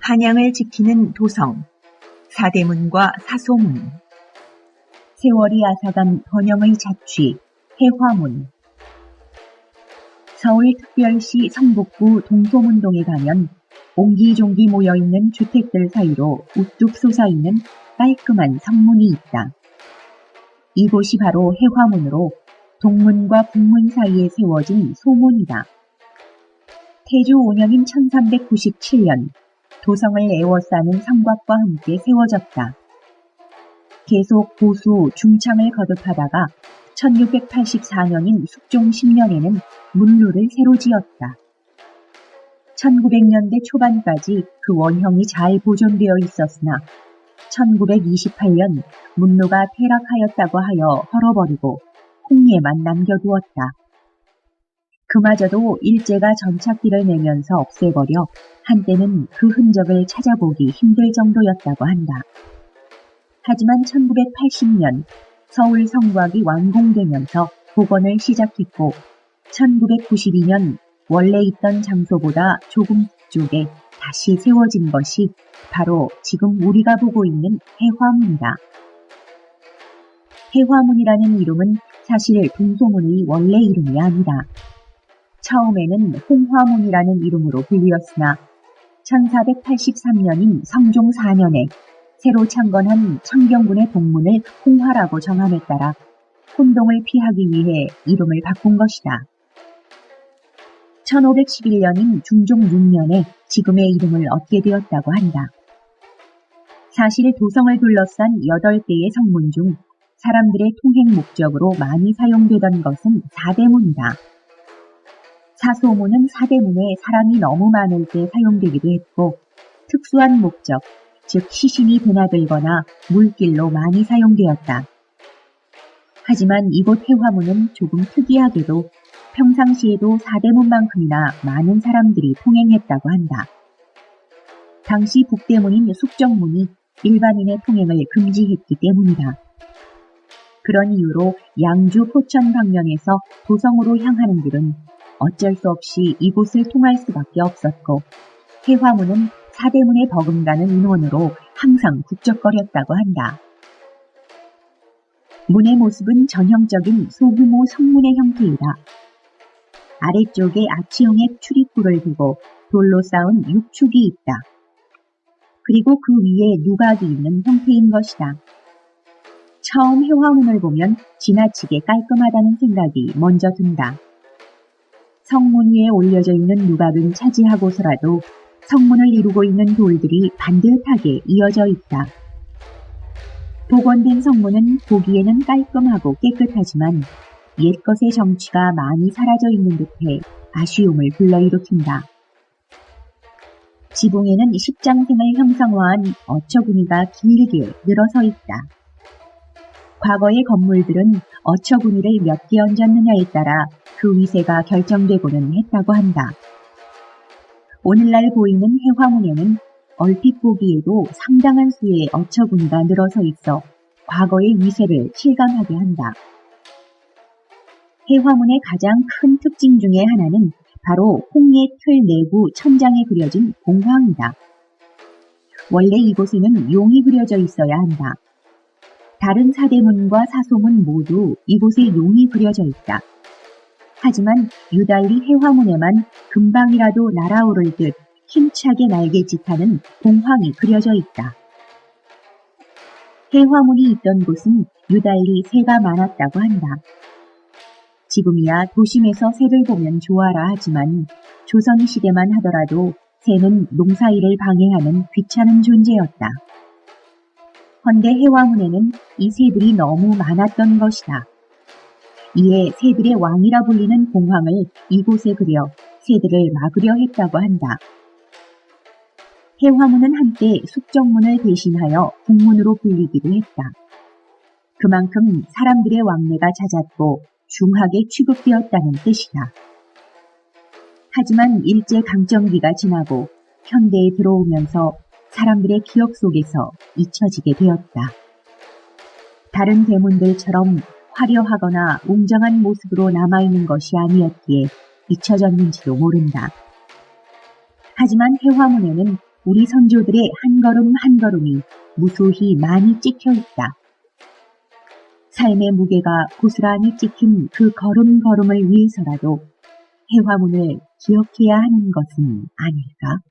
한양을 지키는 도성, 사대문과 사소문, 세월이 앗아간 번영의 자취, 해화문. 서울특별시 성북구 동소문동에 가면 옹기종기 모여있는 주택들 사이로 우뚝 솟아있는 깔끔한 성문이 있다. 이곳이 바로 해화문으로 동문과 북문 사이에 세워진 소문이다. 태조 5년인 1397년 도성을 에워싸는 성곽과 함께 세워졌다. 계속 보수, 중창을 거듭하다가 1684년인 숙종 10년에는 문루를 새로 지었다. 1900년대 초반까지 그 원형이 잘 보존되어 있었으나 1928년 문루가 폐락하였다고 하여 헐어버리고 홍예만 남겨두었다. 그마저도 일제가 전착기를 내면서 없애버려 한때는 그 흔적을 찾아보기 힘들 정도였다고 한다. 하지만 1980년 서울 성곽이 완공되면서 복원을 시작했고 1992년 원래 있던 장소보다 조금 북쪽에 다시 세워진 것이 바로 지금 우리가 보고 있는 해화문이다. 해화문이라는 이름은 사실 동소문의 원래 이름이 아니다. 처음에는 홍화문이라는 이름으로 불리었으나 1483년인 성종 4년에 새로 창건한 창경군의 동문을 홍화라고 정함에 따라 혼동을 피하기 위해 이름을 바꾼 것이다. 1511년인 중종 6년에 지금의 이름을 얻게 되었다고 한다. 사실 도성을 둘러싼 8개의 성문 중 사람들의 통행 목적으로 많이 사용되던 것은 사대문이다. 사소문은 사대문에 사람이 너무 많을 때 사용되기도 했고 특수한 목적, 즉 시신이 드나들거나 물길로 많이 사용되었다. 하지만 이곳 해화문은 조금 특이하게도 평상시에도 사대문만큼이나 많은 사람들이 통행했다고 한다. 당시 북대문인 숙정문이 일반인의 통행을 금지했기 때문이다. 그런 이유로 양주 포천 방면에서 도성으로 향하는 길은 어쩔 수 없이 이곳을 통할 수밖에 없었고 해화문은 사대문에 버금가는 인원으로 항상 북적거렸다고 한다. 문의 모습은 전형적인 소규모 성문의 형태이다. 아래쪽에 아치형의 출입구를 두고 돌로 쌓은 육축이 있다. 그리고 그 위에 누각이 있는 형태인 것이다. 처음 해화문을 보면 지나치게 깔끔하다는 생각이 먼저 든다. 성문 위에 올려져 있는 누각은 차지하고서라도 성문을 이루고 있는 돌들이 반듯하게 이어져 있다. 복원된 성문은 보기에는 깔끔하고 깨끗하지만 옛것의 정취가 많이 사라져 있는 듯해 아쉬움을 불러일으킨다. 지붕에는 십장생을 형상화한 어처구니가 길게 늘어서 있다. 과거의 건물들은 어처구니를 몇 개 얹었느냐에 따라 그 위세가 결정되고는 했다고 한다. 오늘날 보이는 해화문에는 얼핏 보기에도 상당한 수의 어처구니가 늘어서 있어 과거의 위세를 실감하게 한다. 해화문의 가장 큰 특징 중에 하나는 바로 홍예 틀 내부 천장에 그려진 공황이다. 원래 이곳에는 용이 그려져 있어야 한다. 다른 사대문과 사소문 모두 이곳에 용이 그려져 있다. 하지만 유달리 해화문에만 금방이라도 날아오를 듯 힘차게 날개짓하는 공황이 그려져 있다. 해화문이 있던 곳은 유달리 새가 많았다고 한다. 지금이야 도심에서 새를 보면 좋아라 하지만 조선시대만 하더라도 새는 농사일을 방해하는 귀찮은 존재였다. 헌데 해화문에는 이 새들이 너무 많았던 것이다. 이에 새들의 왕이라 불리는 공황을 이곳에 그려 새들을 막으려 했다고 한다. 해화문은 한때 숙정문을 대신하여 북문으로 불리기도 했다. 그만큼 사람들의 왕래가 잦았고 중하게 취급되었다는 뜻이다. 하지만 일제강점기가 지나고 현대에 들어오면서 사람들의 기억 속에서 잊혀지게 되었다. 다른 대문들처럼 화려하거나 웅장한 모습으로 남아있는 것이 아니었기에 잊혀졌는지도 모른다. 하지만 해화문에는 우리 선조들의 한 걸음 한 걸음이 무수히 많이 찍혀 있다. 삶의 무게가 고스란히 찍힌 그 걸음걸음을 위해서라도 해화문을 기억해야 하는 것은 아닐까?